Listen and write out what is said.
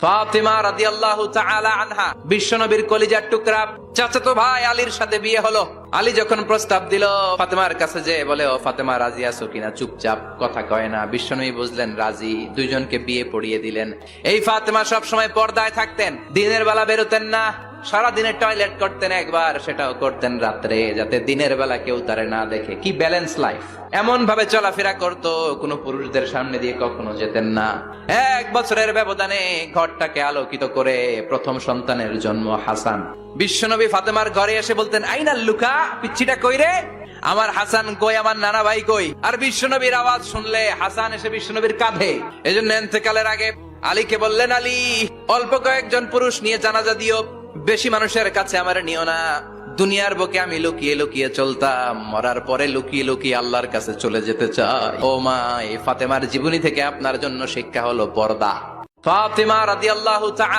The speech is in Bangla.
ফাতিমা রাদিয়াল্লাহু তাআলা আনহা বিশ্বনবীর কলিজার টুকরা চাচাতো ভাই আলীর সাথে বিয়ে হলো। আলী যখন প্রস্তাব দিল ফাতেমার কাছে, যে বলে, ও ফাতেমা রাজি আছো কিনা? চুপচাপ, কথা কয় না। বিশ্বনবী বুঝলেন রাজি, দুইজনকে বিয়ে পড়িয়ে দিলেন। এই ফাতেমা সব সময় পর্দায় থাকতেন, দিনের বেলা বেরোতেন না। সারাদিনে টয়লেট করতেন একবার, সেটাও করতেন রাত্রে, যাতে দিনের বেলা কেউ তারে না দেখে। কি ব্যালেন্স লাইফ! এমন ভাবে চলাফেরা করতো, কোনো পুরুষদের সামনে দিয়ে কখনো যেতেন না। 1 বছরের ব্যবধানে ঘরটাকে আলোকিত করে প্রথম সন্তানের জন্ম হাসান। বিশ্বনবী ফাতেমার ঘরে এসে বলতেন, আইনাল লুকা, পিচ্ছিটা কই রে? আমার হাসান কই, আমার নানা ভাই কই? আর বিশ্বনবীর আওয়াজ শুনলে হাসান এসে বিশ্বনবীর কাঁধে। এজন্য ইন্তেকালের আগে আলীকে বললেন, আলী, অল্প কয়েকজন পুরুষ নিয়ে জানাজা দিও, বেশি মানুষের কাছে আমার নিও না। দুনিয়ার বুকে আমি লুকিয়ে লুকিয়ে চলতাম, মরার পরে লুকিয়ে লুকিয়ে আল্লাহর কাছে চলে যেতে চাই। ও মা, এই ফাতেমার জীবনী থেকে আপনার জন্য শিক্ষা হলো পর্দা। ফাতিমা রাদিয়াল্লাহু তাআলা